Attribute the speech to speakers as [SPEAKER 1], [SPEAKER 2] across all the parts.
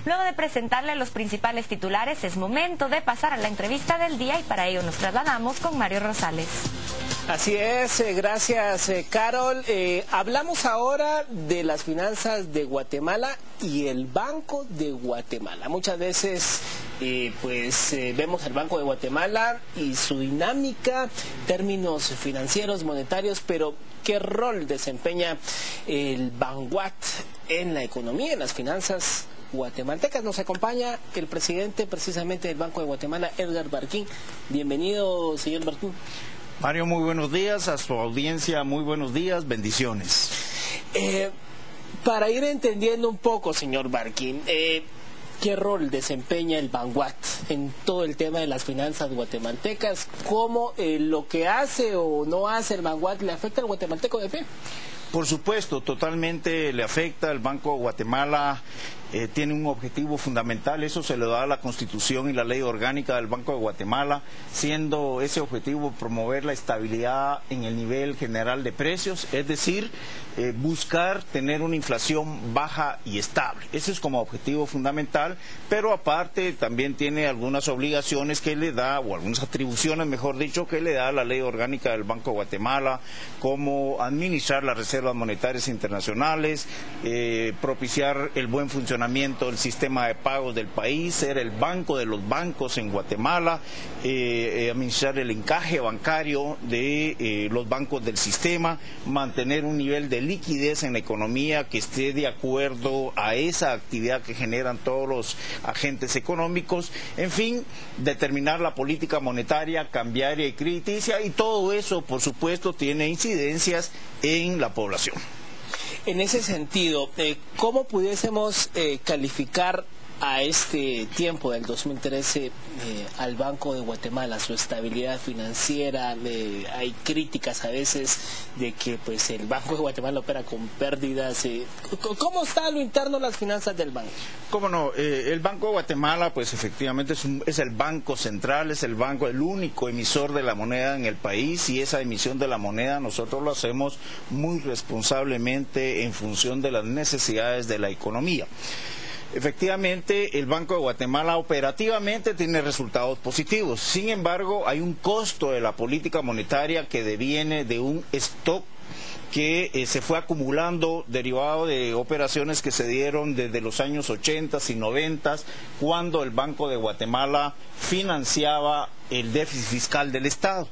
[SPEAKER 1] Luego de presentarle los principales titulares, es momento de pasar a la entrevista del día y para ello nos trasladamos con Mario Rosales.
[SPEAKER 2] Así es, gracias Carol. Hablamos ahora de las finanzas de Guatemala y el Banco de Guatemala. Muchas veces vemos el Banco de Guatemala y su dinámica, términos financieros, monetarios, pero ¿qué rol desempeña el Banguat en la economía, en las finanzas guatemaltecas? Nos acompaña el presidente precisamente del Banco de Guatemala, Edgar Barquín. Bienvenido, señor Barquín.
[SPEAKER 3] Mario, muy buenos días, a su audiencia muy buenos días, bendiciones.
[SPEAKER 2] Para ir entendiendo un poco, señor Barquín, ¿qué rol desempeña el Banguat en todo el tema de las finanzas guatemaltecas? ¿Cómo lo que hace o no hace el Banguat le afecta al guatemalteco de pie?
[SPEAKER 3] Por supuesto, totalmente le afecta. El Banco de Guatemala tiene un objetivo fundamental, eso se le da a la Constitución y la Ley Orgánica del Banco de Guatemala, siendo ese objetivo promover la estabilidad en el nivel general de precios, es decir, buscar tener una inflación baja y estable. Ese es como objetivo fundamental, pero aparte también tiene algunas obligaciones que le da, o algunas atribuciones, mejor dicho, que le da la Ley Orgánica del Banco de Guatemala, como administrar las reservas monetarias internacionales, propiciar el buen funcionamiento del sistema de pagos del país, ser el banco de los bancos en Guatemala, administrar el encaje bancario de los bancos del sistema, mantener un nivel de liquidez en la economía que esté de acuerdo a esa actividad que generan todos los agentes económicos, en fin, determinar la política monetaria, cambiaria y crediticia, y todo eso, por supuesto, tiene incidencias en la población.
[SPEAKER 2] En ese sentido, ¿cómo pudiésemos calificar a este tiempo del 2013 al Banco de Guatemala, su estabilidad financiera? Hay críticas a veces de que pues el Banco de Guatemala opera con pérdidas. ¿Cómo está a lo interno las finanzas del banco?
[SPEAKER 3] ¿Cómo no? El Banco de Guatemala pues efectivamente es el banco central, es el banco, el único emisor de la moneda en el país, y esa emisión de la moneda nosotros lo hacemos muy responsablemente en función de las necesidades de la economía. Efectivamente, el Banco de Guatemala operativamente tiene resultados positivos. Sin embargo, hay un costo de la política monetaria que deviene de un stock que se fue acumulando derivado de operaciones que se dieron desde los años 80 y 90, cuando el Banco de Guatemala financiaba el déficit fiscal del Estado.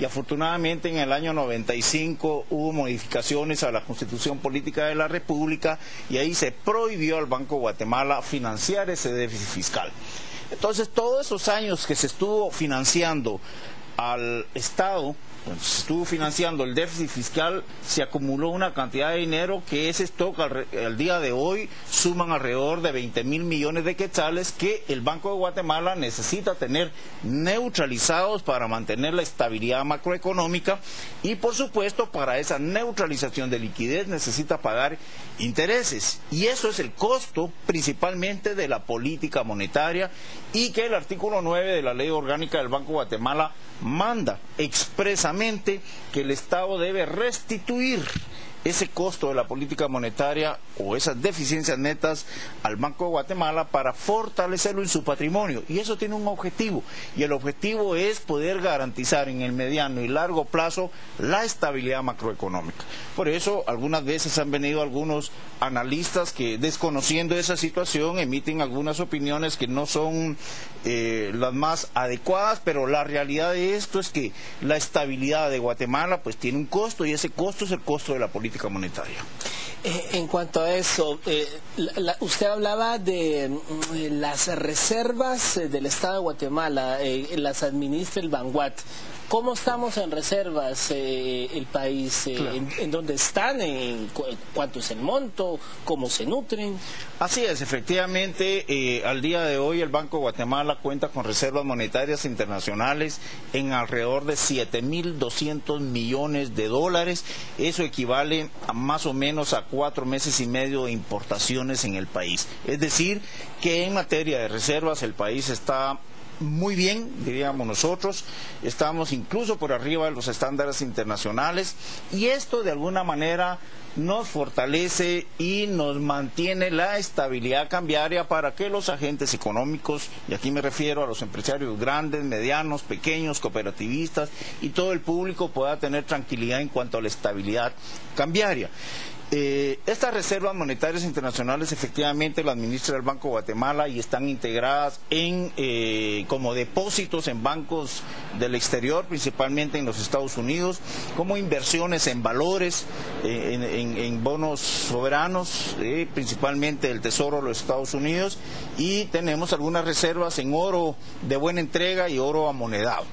[SPEAKER 3] Y afortunadamente en el año 95 hubo modificaciones a la Constitución Política de la República y ahí se prohibió al Banco de Guatemala financiar ese déficit fiscal. Entonces, todos esos años que se estuvo financiando al Estado, pues, se estuvo financiando el déficit fiscal, se acumuló una cantidad de dinero que ese stock al día de hoy suman alrededor de 20.000 millones de quetzales que el Banco de Guatemala necesita tener neutralizados para mantener la estabilidad macroeconómica, y por supuesto para esa neutralización de liquidez necesita pagar intereses, y eso es el costo principalmente de la política monetaria, y que el artículo 9 de la Ley Orgánica del Banco de Guatemala manda expresamente que el Estado debe restituir ese costo de la política monetaria o esas deficiencias netas al Banco de Guatemala para fortalecerlo en su patrimonio. Y eso tiene un objetivo, y el objetivo es poder garantizar en el mediano y largo plazo la estabilidad macroeconómica. Por eso algunas veces han venido algunos analistas que, desconociendo esa situación, emiten algunas opiniones que no son las más adecuadas, pero la realidad de esto es que la estabilidad de Guatemala pues tiene un costo, y ese costo es el costo de la política monetaria.
[SPEAKER 2] En cuanto a eso, usted hablaba de las reservas del Estado de Guatemala, las administra el Banguat. ¿Cómo estamos en reservas el país?
[SPEAKER 3] Claro.
[SPEAKER 2] ¿En dónde están? ¿Cuánto es el monto? ¿Cómo se nutren?
[SPEAKER 3] Así es, efectivamente, al día de hoy el Banco de Guatemala cuenta con reservas monetarias internacionales en alrededor de 7.200 millones de dólares. Eso equivale a más o menos a 4 meses y medio de importaciones en el país. Es decir, que en materia de reservas el país está muy bien, diríamos nosotros, estamos incluso por arriba de los estándares internacionales, y esto de alguna manera nos fortalece y nos mantiene la estabilidad cambiaria para que los agentes económicos, y aquí me refiero a los empresarios grandes, medianos, pequeños, cooperativistas y todo el público, pueda tener tranquilidad en cuanto a la estabilidad cambiaria. Estas reservas monetarias internacionales efectivamente las administra el Banco de Guatemala y están integradas como depósitos en bancos del exterior, principalmente en los Estados Unidos, como inversiones en valores, en bonos soberanos, principalmente del Tesoro de los Estados Unidos, y tenemos algunas reservas en oro de buena entrega y oro amonedado.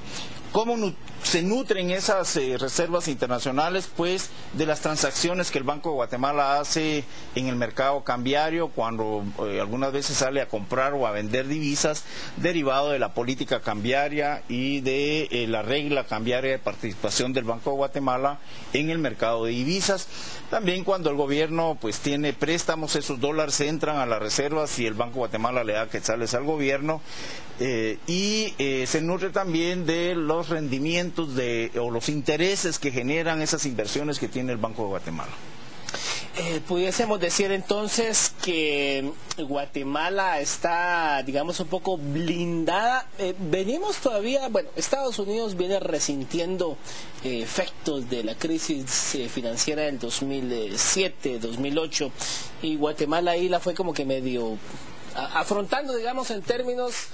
[SPEAKER 3] ¿Cómo se nutren esas reservas internacionales? Pues de las transacciones que el Banco de Guatemala hace en el mercado cambiario, cuando algunas veces sale a comprar o a vender divisas, derivado de la política cambiaria y de la regla cambiaria de participación del Banco de Guatemala en el mercado de divisas. También cuando el gobierno pues tiene préstamos, esos dólares entran a las reservas y el Banco de Guatemala le da quetzales al gobierno. Se nutre también de los rendimientos o los intereses que generan esas inversiones que tiene el Banco de Guatemala.
[SPEAKER 2] Pudiésemos decir entonces que Guatemala está, digamos, un poco blindada. Venimos todavía, bueno, Estados Unidos viene resintiendo efectos de la crisis financiera del 2007, 2008, y Guatemala ahí la fue como que medio afrontando, digamos, en términos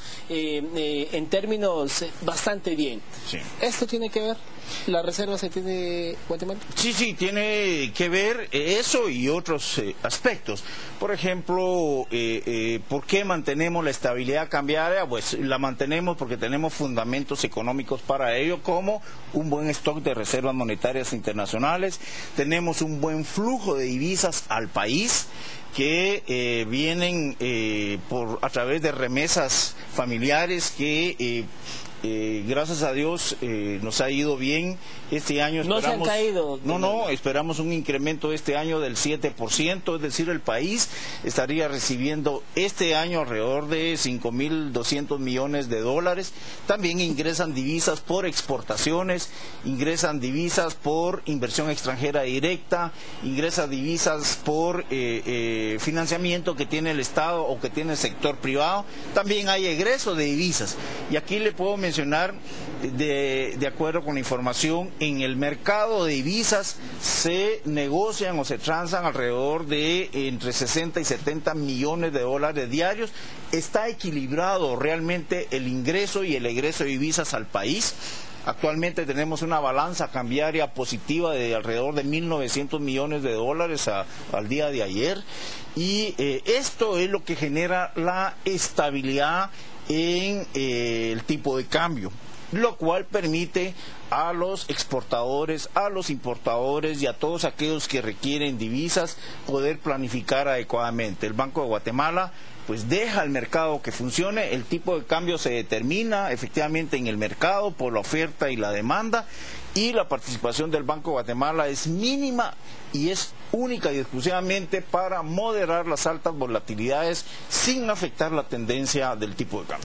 [SPEAKER 2] bastante bien. Sí. ¿Esto tiene que ver? ¿La reserva se tiene Guatemala?
[SPEAKER 3] Sí, tiene que ver eso y otros aspectos. Por ejemplo, ¿por qué mantenemos la estabilidad cambiaria? Pues la mantenemos porque tenemos fundamentos económicos para ello, como un buen stock de reservas monetarias internacionales, tenemos un buen flujo de divisas al país, que vienen a través de remesas familiares que gracias a Dios nos ha ido bien. Este año esperamos,
[SPEAKER 2] no se han caído.
[SPEAKER 3] No, esperamos un incremento este año del 7%, es decir, el país estaría recibiendo este año alrededor de 5.200 millones de dólares. También ingresan divisas por exportaciones, ingresan divisas por inversión extranjera directa, ingresan divisas por financiamiento que tiene el Estado o que tiene el sector privado. También hay egreso de divisas. Y aquí le puedo mencionar, de acuerdo con la información, en el mercado de divisas se negocian o se transan alrededor de entre 60 y 70 millones de dólares diarios. Está equilibrado realmente el ingreso y el egreso de divisas al país. Actualmente tenemos una balanza cambiaria positiva de alrededor de 1.900 millones de dólares al día de ayer, y esto es lo que genera la estabilidad en el tipo de cambio, lo cual permite a los exportadores, a los importadores y a todos aquellos que requieren divisas poder planificar adecuadamente. El Banco de Guatemala pues deja el mercado que funcione, el tipo de cambio se determina efectivamente en el mercado por la oferta y la demanda, y la participación del Banco de Guatemala es mínima y es única y exclusivamente para moderar las altas volatilidades sin afectar la tendencia del tipo de cambio.